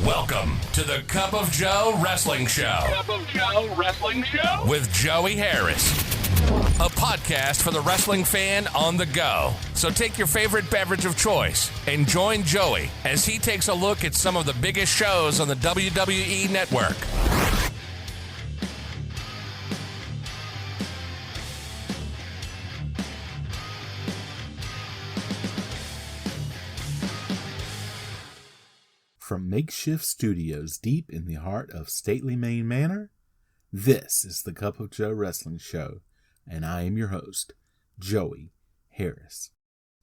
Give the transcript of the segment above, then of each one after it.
Welcome to the Cup of Joe Wrestling Show. Cup of Joe Wrestling Show? With Joey Harris. A podcast for the wrestling fan on the go. So take your favorite beverage of choice and join Joey as he takes a look at some of the biggest shows on the WWE Network. From makeshift studios deep in the heart of stately Maine Manor, this is the Cup of Joe Wrestling Show, and I am your host, Joey Harris.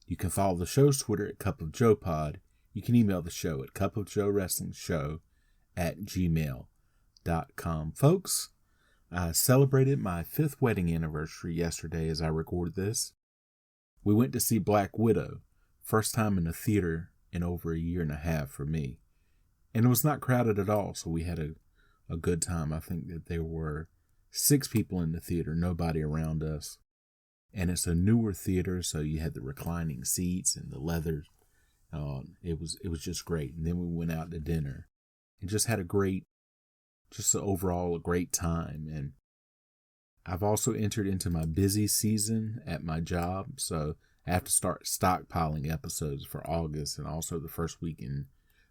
You can follow the show's Twitter at Cup of Joe Pod. You can email the show at cupofjoewrestlingshow@gmail.com. Folks, I celebrated my 5th wedding anniversary yesterday as I recorded this. We went to see Black Widow, first time in the theater in over a year and a half for me. And it was not crowded at all, so we had a good time. I think that there were 6 people in the theater, nobody around us. And it's a newer theater, so you had the reclining seats and the leather. It was just great. And then we went out to dinner and just had overall a great time. And I've also entered into my busy season at my job, so I have to start stockpiling episodes for August and also the first week in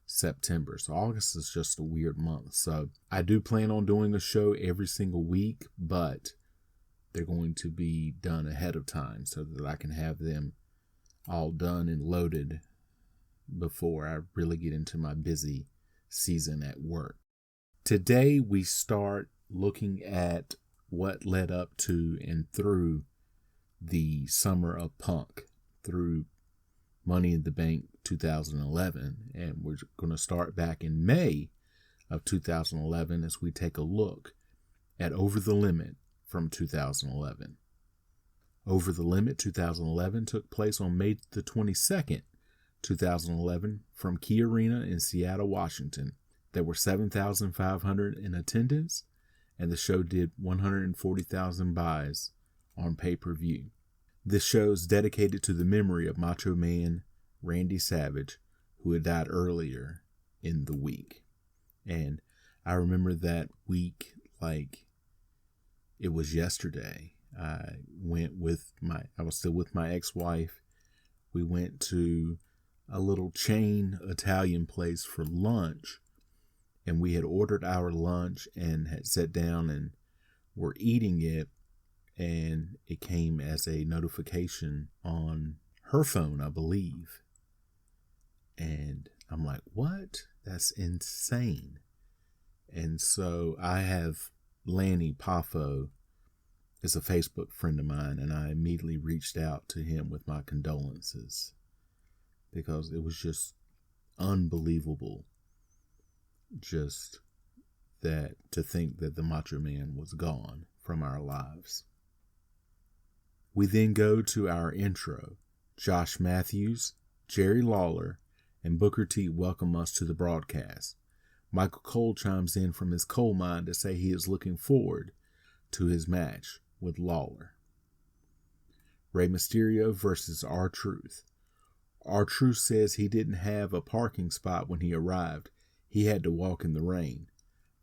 September. So August is just a weird month. So I do plan on doing a show every single week, but they're going to be done ahead of time so that I can have them all done and loaded before I really get into my busy season at work. Today we start looking at what led up to and through the summer of Punk, through Money in the Bank 2011, and we're going to start back in May of 2011 as we take a look at Over the Limit from 2011. Over the Limit 2011 took place on May the 22nd, 2011 from Key Arena in Seattle, Washington. There were 7,500 in attendance, and the show did 140,000 buys on pay-per-view. This show is dedicated to the memory of Macho Man Randy Savage, who had died earlier in the week. And I remember that week like it was yesterday. I was still with my ex-wife. We went to a little chain Italian place for lunch, and we had ordered our lunch and had sat down and were eating it. And it came as a notification on her phone, I believe. And I'm like, what? That's insane. And so I have Lanny Poffo is a Facebook friend of mine, and I immediately reached out to him with my condolences because it was just unbelievable. Just that to think that the Macho Man was gone from our lives. We then go to our intro. Josh Matthews, Jerry Lawler, and Booker T welcome us to the broadcast. Michael Cole chimes in from his coal mine to say he is looking forward to his match with Lawler. Rey Mysterio versus R-Truth. R-Truth says he didn't have a parking spot when he arrived. He had to walk in the rain.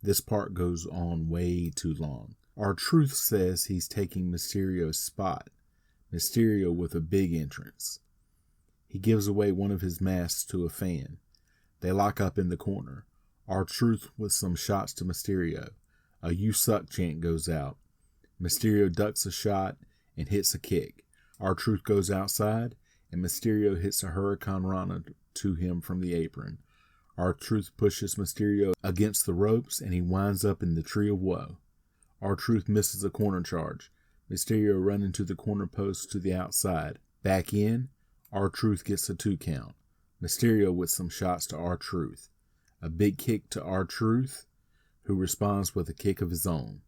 This part goes on way too long. R-Truth says he's taking Mysterio's spot. Mysterio with a big entrance. He gives away one of his masks to a fan. They lock up in the corner. R-Truth with some shots to Mysterio. A "You suck" chant goes out. Mysterio ducks a shot and hits a kick. R-Truth goes outside and Mysterio hits a Hurricane Rana to him from the apron. R-Truth pushes Mysterio against the ropes and he winds up in the Tree of Woe. R-Truth misses a corner charge. Mysterio running to the corner post to the outside. Back in, R-Truth gets a 2 count. Mysterio with some shots to R-Truth. A big kick to R-Truth, who responds with a kick of his own.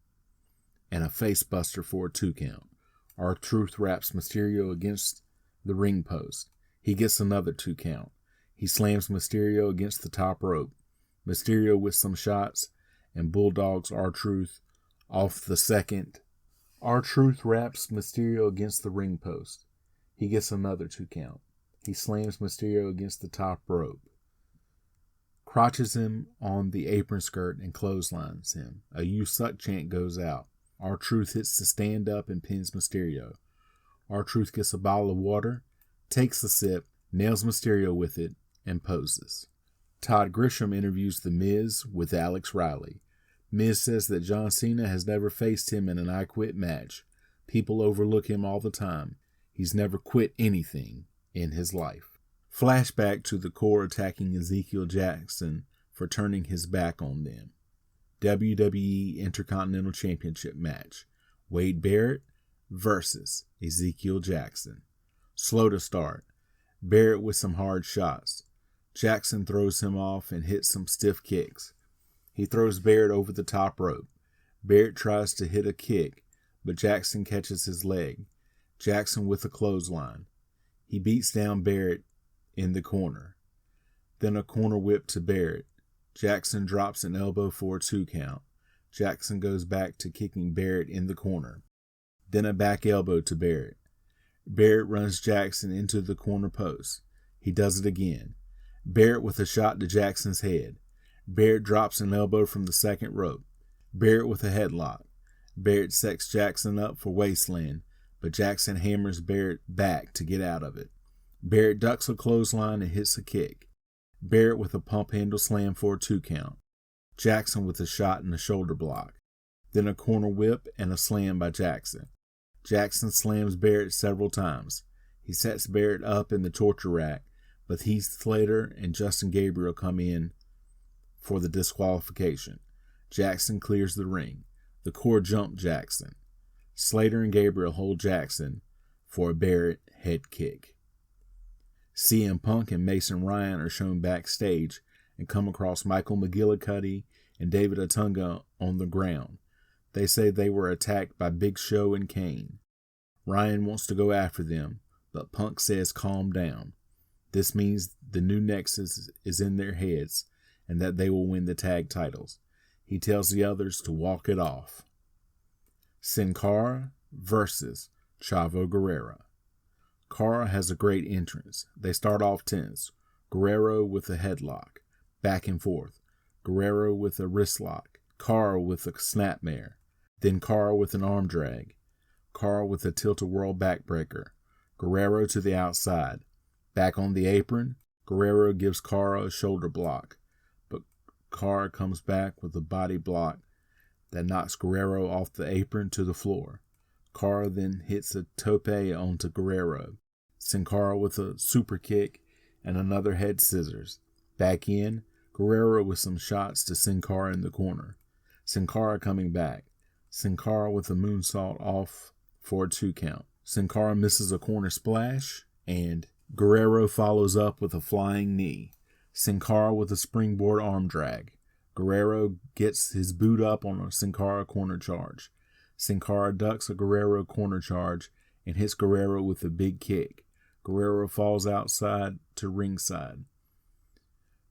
And a face buster for a 2 count. R-Truth wraps Mysterio against the ring post. He gets another 2 count. He slams Mysterio against the top rope. Mysterio with some shots and bulldogs R-Truth off the second. R-Truth wraps Mysterio against the ring post. He gets another 2 count. He slams Mysterio against the top rope. crotches him on the apron skirt and clotheslines him. A "you suck" chant goes out. R-Truth hits the stand up and pins Mysterio. R-Truth gets a bottle of water, takes a sip, nails Mysterio with it, and poses. Todd Grisham interviews The Miz with Alex Riley. Miz says that John Cena has never faced him in an I Quit match. People overlook him all the time. He's never quit anything in his life. Flashback to the Core attacking Ezekiel Jackson for turning his back on them. WWE Intercontinental Championship match. Wade Barrett versus Ezekiel Jackson. Slow to start. Barrett with some hard shots. Jackson throws him off and hits some stiff kicks. He throws Barrett over the top rope. Barrett tries to hit a kick, but Jackson catches his leg. Jackson with a clothesline. He beats down Barrett in the corner. Then a corner whip to Barrett. Jackson drops an elbow for a 2 count. Jackson goes back to kicking Barrett in the corner. Then a back elbow to Barrett. Barrett runs Jackson into the corner post. He does it again. Barrett with a shot to Jackson's head. Barrett drops an elbow from the second rope. Barrett with a headlock. Barrett sets Jackson up for wasteland, but Jackson hammers Barrett back to get out of it. Barrett ducks a clothesline and hits a kick. Barrett with a pump handle slam for a 2 count. Jackson with a shot and a shoulder block. Then a corner whip and a slam by Jackson. Jackson slams Barrett several times. He sets Barrett up in the torture rack, but Heath Slater and Justin Gabriel come in for the disqualification. Jackson clears the ring. The Core jump Jackson. Slater and Gabriel hold Jackson for a Barrett head kick. CM Punk and Mason Ryan are shown backstage and come across Michael McGillicuddy and David Otunga on the ground. They say they were attacked by Big Show and Kane. Ryan wants to go after them, but Punk says calm down. This means the new Nexus is in their heads and that they will win the tag titles. He tells the others to walk it off. Sin Cara versus Chavo Guerrero. Cara has a great entrance. They start off tense. Guerrero with a headlock. Back and forth. Guerrero with a wrist lock. Cara with a snapmare. Then Cara with an arm drag. Cara with a tilt-a-whirl backbreaker. Guerrero to the outside. Back on the apron. Guerrero gives Cara a shoulder block. But Cara comes back with a body block that knocks Guerrero off the apron to the floor. Cara then hits a tope onto Guerrero. Sin Cara with a super kick and another head scissors. Back in, Guerrero with some shots to Sin Cara in the corner. Sin Cara coming back. Sin Cara with a moonsault off for a 2 count. Sin Cara misses a corner splash, and Guerrero follows up with a flying knee. Sin Cara with a springboard arm drag. Guerrero gets his boot up on a Sin Cara corner charge. Sin Cara ducks a Guerrero corner charge and hits Guerrero with a big kick. Guerrero falls outside to ringside.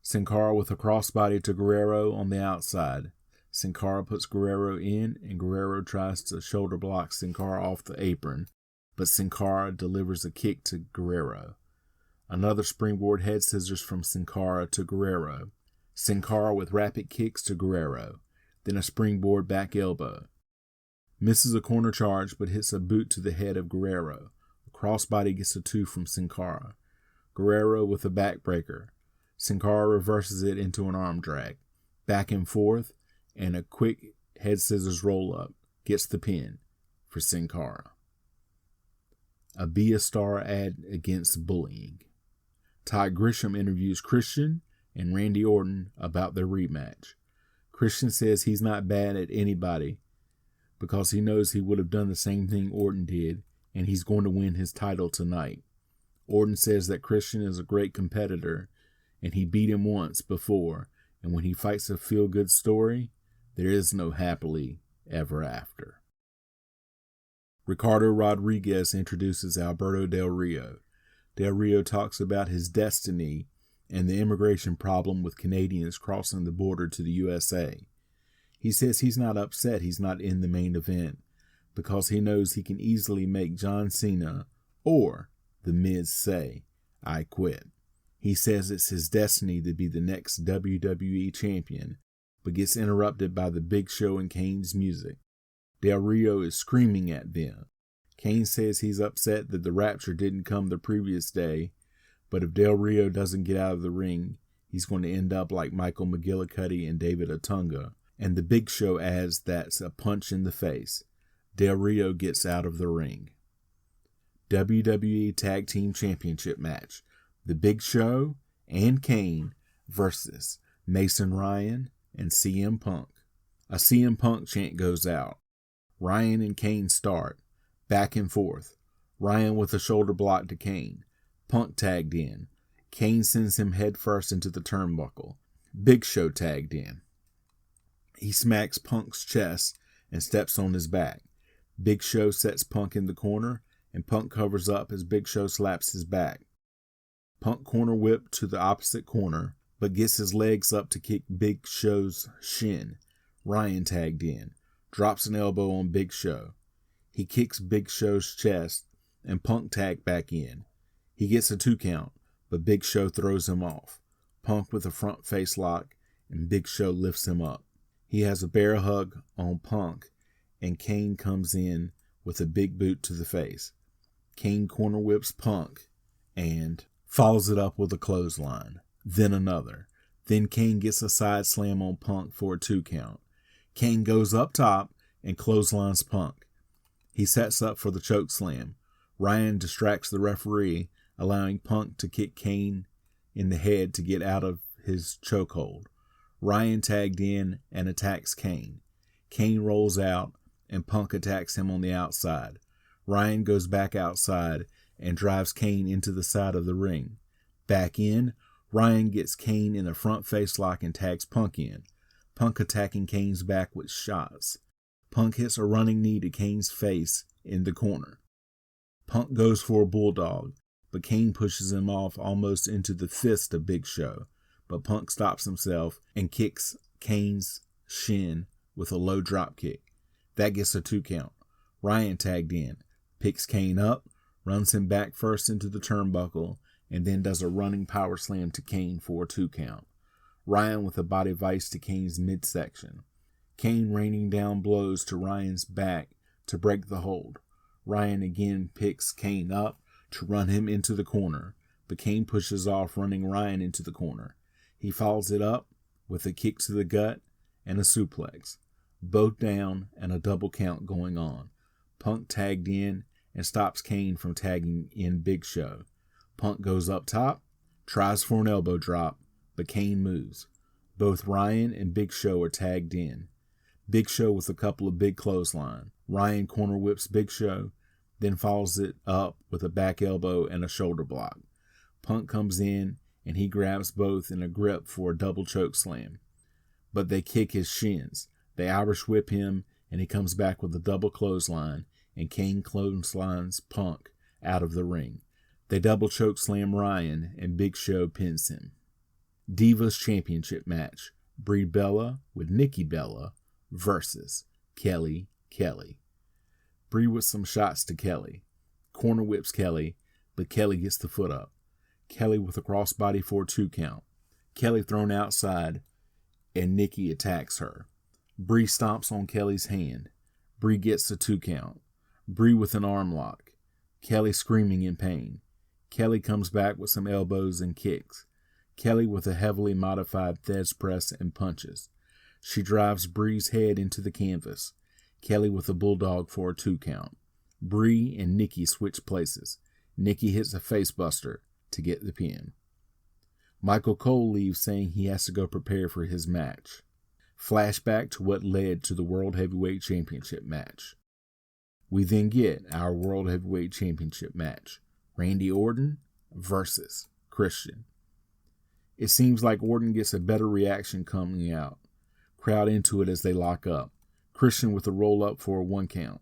Sin Cara with a crossbody to Guerrero on the outside. Sin Cara puts Guerrero in, and Guerrero tries to shoulder block Sin Cara off the apron, but Sin Cara delivers a kick to Guerrero. Another springboard head scissors from Sin Cara to Guerrero. Sin Cara with rapid kicks to Guerrero, then a springboard back elbow. Misses a corner charge but hits a boot to the head of Guerrero. A crossbody gets a 2 from Sin Cara. Guerrero with a backbreaker. Sin Cara reverses it into an arm drag. Back and forth, and a quick head scissors roll up. Gets the pin for Sin Cara. A Be a Star ad against bullying. Todd Grisham interviews Christian and Randy Orton about their rematch. Christian says he's not bad at anybody because he knows he would have done the same thing Orton did, and he's going to win his title tonight. Orton says that Christian is a great competitor, and he beat him once before, and when he fights a feel-good story, there is no happily ever after. Ricardo Rodriguez introduces Alberto Del Rio. Del Rio talks about his destiny and the immigration problem with Canadians crossing the border to the USA. He says he's not upset he's not in the main event because he knows he can easily make John Cena or The Miz say, "I quit." He says it's his destiny to be the next WWE champion, but gets interrupted by the Big Show and Kane's music. Del Rio is screaming at them. Kane says he's upset that the Rapture didn't come the previous day, but if Del Rio doesn't get out of the ring, he's going to end up like Michael McGillicuddy and David Otunga. And the Big Show adds that's a punch in the face. Del Rio gets out of the ring. WWE Tag Team Championship match. The Big Show and Kane versus Mason Ryan and CM Punk. A CM Punk chant goes out. Ryan and Kane start. Back and forth. Ryan with a shoulder block to Kane. Punk tagged in. Kane sends him head first into the turnbuckle. Big Show tagged in. He smacks Punk's chest and steps on his back. Big Show sets Punk in the corner, and Punk covers up as Big Show slaps his back. Punk corner whip to the opposite corner, but gets his legs up to kick Big Show's shin. Ryan tagged in, drops an elbow on Big Show. He kicks Big Show's chest, and Punk tagged back in. He gets a 2 count, but Big Show throws him off. Punk with a front face lock, and Big Show lifts him up. He has a bear hug on Punk, and Kane comes in with a big boot to the face. Kane corner whips Punk and follows it up with a clothesline. Then another. Then Kane gets a side slam on Punk for a 2 count. Kane goes up top and clotheslines Punk. He sets up for the choke slam. Ryan distracts the referee, allowing Punk to kick Kane in the head to get out of his chokehold. Ryan tagged in and attacks Kane. Kane rolls out and Punk attacks him on the outside. Ryan goes back outside and drives Kane into the side of the ring. Back in, Ryan gets Kane in a front face lock and tags Punk in. Punk attacking Kane's back with shots. Punk hits a running knee to Kane's face in the corner. Punk goes for a bulldog, but Kane pushes him off almost into the fist of Big Show. But Punk stops himself and kicks Kane's shin with a low drop kick. That gets a 2 count. Ryan tagged in, picks Kane up, runs him back first into the turnbuckle, and then does a running power slam to Kane for a 2 count. Ryan with a body vice to Kane's midsection. Kane raining down blows to Ryan's back to break the hold. Ryan again picks Kane up to run him into the corner, but Kane pushes off, running Ryan into the corner. He follows it up with a kick to the gut and a suplex. Both down and a double count going on. Punk tagged in and stops Kane from tagging in Big Show. Punk goes up top, tries for an elbow drop, but Kane moves. Both Ryan and Big Show are tagged in. Big Show with a couple of big clothesline. Ryan corner whips Big Show, then follows it up with a back elbow and a shoulder block. Punk comes in and he grabs both in a grip for a double choke slam. But they kick his shins. They Irish whip him and he comes back with a double clothesline, and Kane clotheslines Punk out of the ring. They double choke slam Ryan and Big Show pins him. Divas Championship match. Brie Bella with Nikki Bella versus Kelly. Brie with some shots to Kelly. Corner whips Kelly, but Kelly gets the foot up. Kelly with a crossbody for a 2 count. Kelly thrown outside, and Nikki attacks her. Brie stomps on Kelly's hand. Brie gets the 2 count. Brie with an arm lock. Kelly screaming in pain. Kelly comes back with some elbows and kicks. Kelly with a heavily modified Thesz press and punches. She drives Brie's head into the canvas. Kelly with a bulldog for a 2 count. Brie and Nikki switch places. Nikki hits a facebuster to get the pin. Michael Cole leaves saying he has to go prepare for his match. Flashback to what led to the World Heavyweight Championship match. We then get our World Heavyweight Championship match. Randy Orton versus Christian. It seems like Orton gets a better reaction coming out. Crowd into it as they lock up. Christian with a roll up for a 1 count.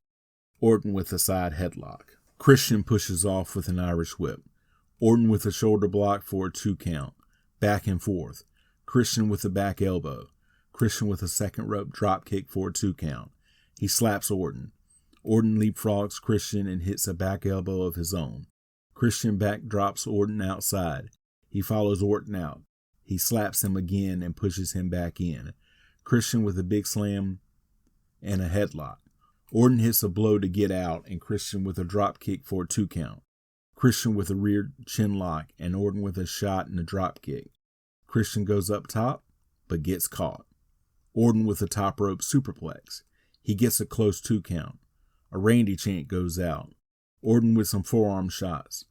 Orton with a side headlock. Christian pushes off with an Irish whip. Orton with a shoulder block for a 2 count. Back and forth. Christian with a back elbow. Christian with a second rope drop kick for a 2 count. He slaps Orton. Orton leapfrogs Christian and hits a back elbow of his own. Christian backdrops Orton outside. He follows Orton out. He slaps him again and pushes him back in. Christian with a big slam and a headlock. Orton hits a blow to get out, and Christian with a drop kick for a 2 count. Christian with a rear chin lock, and Orton with a shot and a drop kick. Christian goes up top, but gets caught. Orton with a top rope superplex. He gets a close 2 count. A Randy chant goes out. Orton with some forearm shots.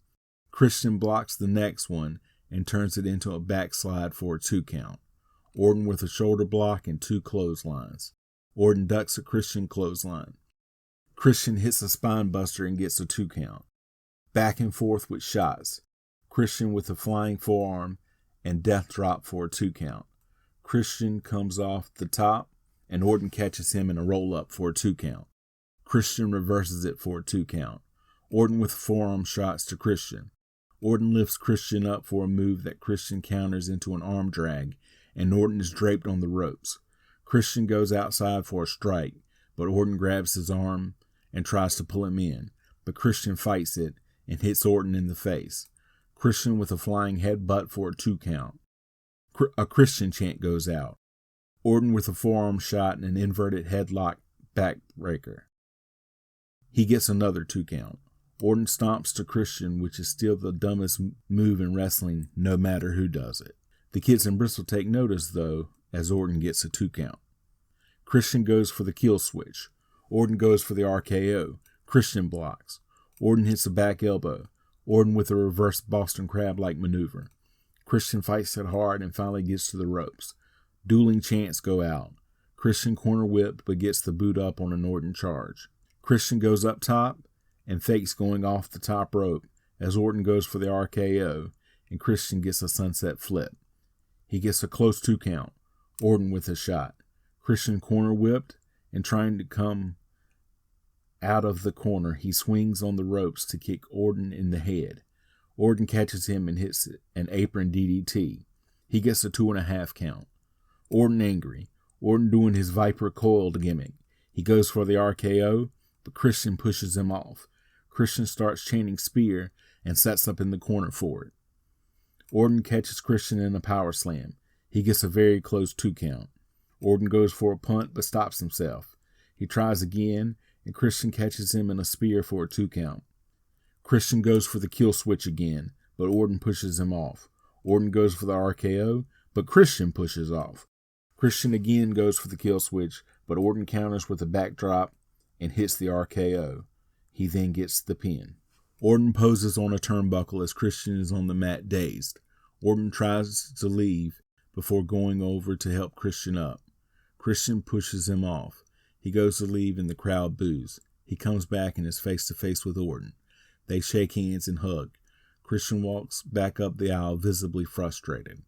Christian blocks the next one and turns it into a backslide for a 2 count. Orton with a shoulder block and 2 clotheslines. Orton ducks a Christian clothesline. Christian hits a spine buster and gets a 2 count. Back and forth with shots. Christian with a flying forearm and death drop for a 2 count. Christian comes off the top and Orton catches him in a roll up for a 2 count. Christian reverses it for a 2 count. Orton with forearm shots to Christian. Orton lifts Christian up for a move that Christian counters into an arm drag, and Orton is draped on the ropes. Christian goes outside for a strike, but Orton grabs his arm and tries to pull him in, but Christian fights it and hits Orton in the face. Christian with a flying headbutt for a 2 count. A Christian chant goes out. Orton with a forearm shot and an inverted headlock backbreaker. He gets another 2 count. Orton stomps to Christian, which is still the dumbest move in wrestling, no matter who does it. The kids in Bristol take notice, though, as Orton gets a 2 count. Christian goes for the kill switch. Orton goes for the RKO. Christian blocks. Orton hits a back elbow. Orton with a reverse Boston Crab-like maneuver. Christian fights it hard and finally gets to the ropes. Dueling chants go out. Christian corner whipped but gets the boot up on an Orton charge. Christian goes up top and fakes going off the top rope as Orton goes for the RKO and Christian gets a sunset flip. He gets a close 2 count. Orton with a shot. Christian corner whipped and trying to come out of the corner, he swings on the ropes to kick Orton in the head. Orton catches him and hits an apron DDT. He gets a 2.5 count. Orton angry. Orton doing his Viper coil gimmick. He goes for the RKO, but Christian pushes him off. Christian starts chanting spear and sets up in the corner for it. Orton catches Christian in a power slam. He gets a very close 2 count. Orton goes for a punt but stops himself. He tries again, and Christian catches him in a spear for a 2 count. Christian goes for the kill switch again, but Orton pushes him off. Orton goes for the RKO, but Christian pushes off. Christian again goes for the kill switch, but Orton counters with a backdrop and hits the RKO. He then gets the pin. Orton poses on a turnbuckle as Christian is on the mat dazed. Orton tries to leave before going over to help Christian up. Christian pushes him off. He goes to leave and the crowd boos. He comes back and is face to face with Orton. They shake hands and hug. Christian walks back up the aisle visibly frustrated.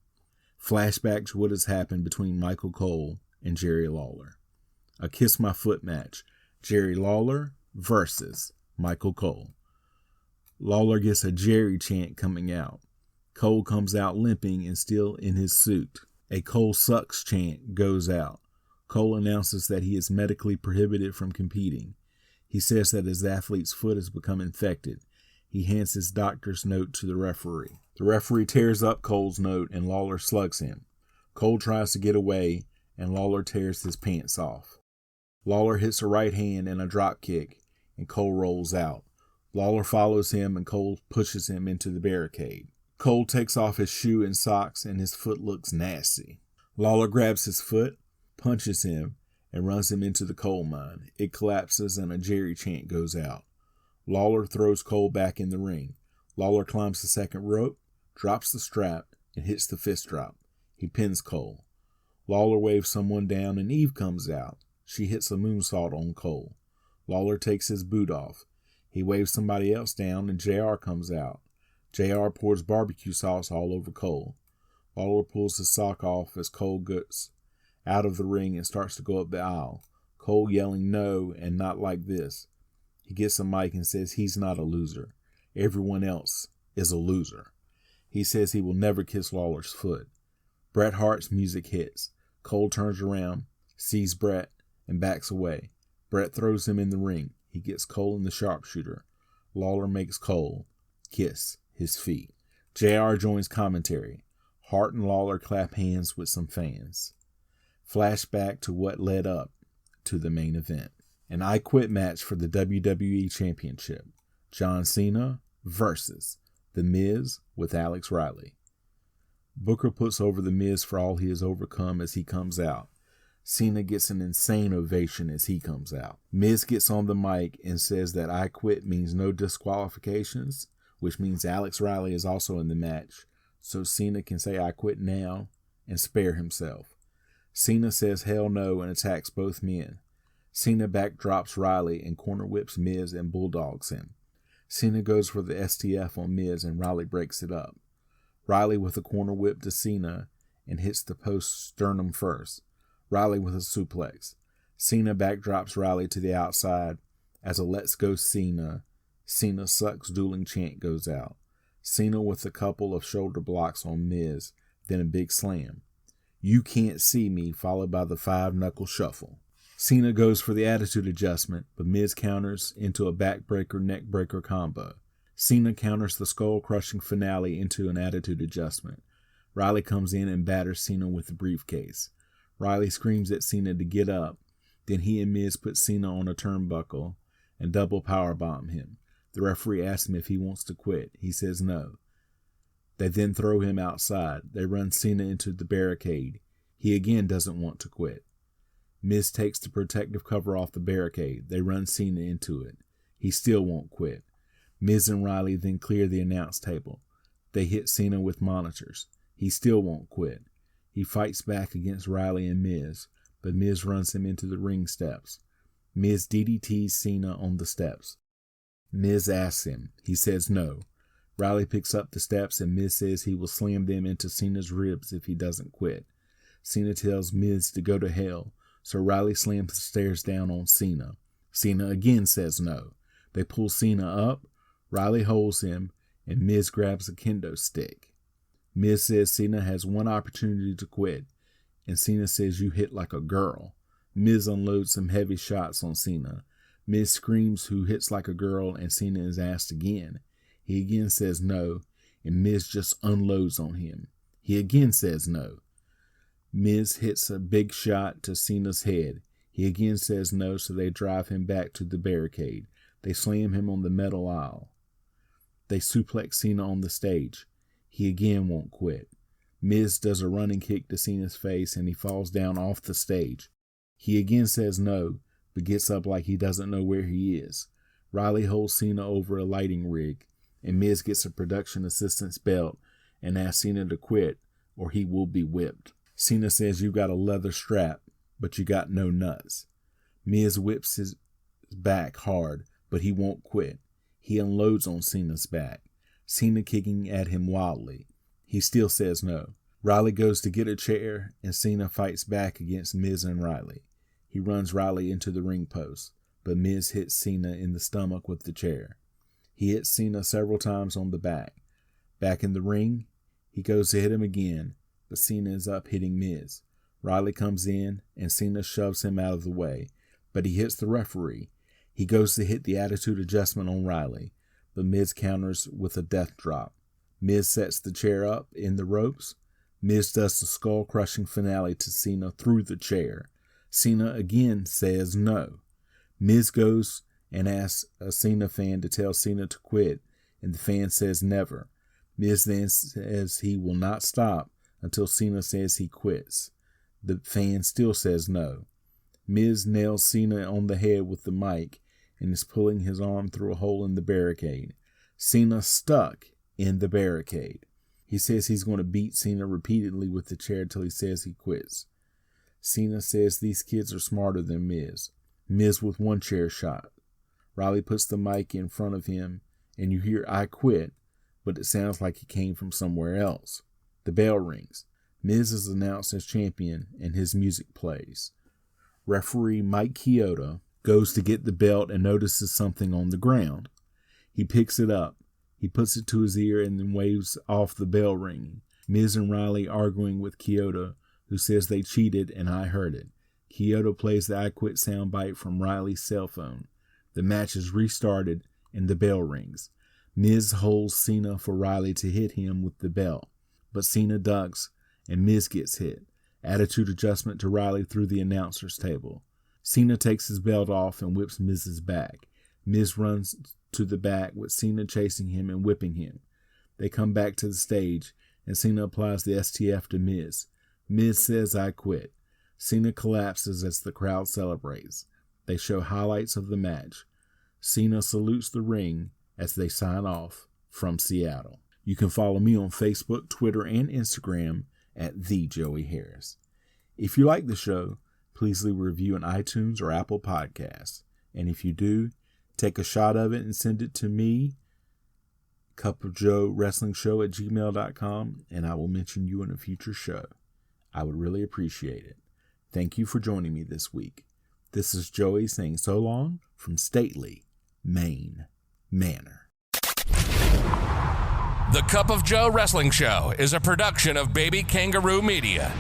Flashback to what has happened between Michael Cole and Jerry Lawler. A Kiss My Foot match. Jerry Lawler versus Michael Cole. Lawler gets a Jerry chant coming out. Cole comes out limping and still in his suit. A Cole sucks chant goes out. Cole announces that he is medically prohibited from competing. He says that his athlete's foot has become infected. He hands his doctor's note to the referee. The referee tears up Cole's note and Lawler slugs him. Cole tries to get away and Lawler tears his pants off. Lawler hits a right hand and a drop kick and Cole rolls out. Lawler follows him and Cole pushes him into the barricade. Cole takes off his shoe and socks and his foot looks nasty. Lawler grabs his foot, punches him, and runs him into the coal mine. It collapses and a Jerry chant goes out. Lawler throws Cole back in the ring. Lawler climbs the second rope, drops the strap, and hits the fist drop. He pins Cole. Lawler waves someone down and Eve comes out. She hits a moonsault on Cole. Lawler takes his boot off. He waves somebody else down and JR comes out. JR pours BBQ sauce all over Cole. Lawler pulls his sock off as Cole gets out of the ring and starts to go up the aisle. Cole yelling no and not like this. He gets a mic and says he's not a loser. Everyone else is a loser. He says he will never kiss Lawler's foot. Bret Hart's music hits. Cole turns around, sees Bret, and backs away. Bret throws him in the ring. He gets Cole in the sharpshooter. Lawler makes Cole kiss his feet. JR joins commentary. Hart and Lawler clap hands with some fans. Flashback to what led up to the main event. An I Quit match for the WWE Championship. John Cena versus The Miz with Alex Riley. Booker puts over The Miz for all he has overcome as he comes out. Cena gets an insane ovation as he comes out. Miz gets on the mic and says that I Quit means no disqualifications, which means Alex Riley is also in the match, so Cena can say I quit now and spare himself. Cena says hell no and attacks both men. Cena backdrops Riley and corner whips Miz and bulldogs him. Cena goes for the STF on Miz and Riley breaks it up. Riley with a corner whip to Cena and hits the post sternum first. Riley with a suplex. Cena backdrops Riley to the outside as a Let's Go Cena. Cena sucks dueling chant goes out. Cena with a couple of shoulder blocks on Miz, then a big slam. You can't see me, followed by the 5-knuckle shuffle. Cena goes for the attitude adjustment, but Miz counters into a backbreaker neckbreaker combo. Cena counters the skull-crushing finale into an attitude adjustment. Riley comes in and batters Cena with the briefcase. Riley screams at Cena to get up. Then he and Miz put Cena on a turnbuckle and double powerbomb him. The referee asks him if he wants to quit. He says no. They then throw him outside. They run Cena into the barricade. He again doesn't want to quit. Miz takes the protective cover off the barricade. They run Cena into it. He still won't quit. Miz and Riley then clear the announce table. They hit Cena with monitors. He still won't quit. He fights back against Riley and Miz, but Miz runs him into the ring steps. Miz DDTs Cena on the steps. Miz asks him. He says no. Riley picks up the steps and Miz says he will slam them into Cena's ribs if he doesn't quit. Cena tells Miz to go to hell, so Riley slams the stairs down on Cena. Cena again says no. They pull Cena up, Riley holds him, and Miz grabs a kendo stick. Miz says Cena has one opportunity to quit, and Cena says you hit like a girl. Miz unloads some heavy shots on Cena. Miz screams who hits like a girl, and Cena is asked again. He again says no, and Miz just unloads on him. He again says no. Miz hits a big shot to Cena's head. He again says no, so they drive him back to the barricade. They slam him on the metal aisle. They suplex Cena on the stage. He again won't quit. Miz does a running kick to Cena's face, and he falls down off the stage. He again says no, but gets up like he doesn't know where he is. Riley holds Cena over a lighting rig, and Miz gets a production assistant's belt and asks Cena to quit, or he will be whipped. Cena says you got a leather strap, but you got no nuts. Miz whips his back hard, but he won't quit. He unloads on Cena's back. Cena kicking at him wildly. He still says no. Riley goes to get a chair, and Cena fights back against Miz and Riley. He runs Riley into the ring post, but Miz hits Cena in the stomach with the chair. He hits Cena several times on the back. Back in the ring, he goes to hit him again, but Cena is up hitting Miz. Riley comes in, and Cena shoves him out of the way, but he hits the referee. He goes to hit the attitude adjustment on Riley, but Miz counters with a death drop. Miz sets the chair up in the ropes. Miz does the skull-crushing finale to Cena through the chair. Cena again says no. Miz goes and asks a Cena fan to tell Cena to quit, and the fan says never. Miz then says he will not stop until Cena says he quits. The fan still says no. Miz nails Cena on the head with the mic and is pulling his arm through a hole in the barricade. Cena stuck in the barricade. He says he's going to beat Cena repeatedly with the chair till he says he quits. Cena says these kids are smarter than Miz. Miz with one chair shot. Riley puts the mic in front of him, and you hear I quit, but it sounds like it came from somewhere else. The bell rings. Miz is announced as champion, and his music plays. Referee Mike Chioda goes to get the belt and notices something on the ground. He picks it up. He puts it to his ear and then waves off the bell ringing. Miz and Riley arguing with Chioda, who says they cheated and I heard it. Chioda plays the I Quit soundbite from Riley's cell phone. The match is restarted and the bell rings. Miz holds Cena for Riley to hit him with the belt, but Cena ducks and Miz gets hit. Attitude adjustment to Riley through the announcer's table. Cena takes his belt off and whips Miz's back. Miz runs to the back with Cena chasing him and whipping him. They come back to the stage and Cena applies the STF to Miz. Miz says, "I quit." Cena collapses as the crowd celebrates. They show highlights of the match. Cena salutes the ring as they sign off from Seattle. You can follow me on Facebook, Twitter, and Instagram at The Joey Harris. If you like the show, please leave a review on iTunes or Apple Podcasts. And if you do, take a shot of it and send it to me, cupofjoewrestlingshow@gmail.com, and I will mention you in a future show. I would really appreciate it. Thank you for joining me this week. This is Joey saying so long from stately Maine Manor. The Cup of Joe Wrestling Show is a production of Baby Kangaroo Media.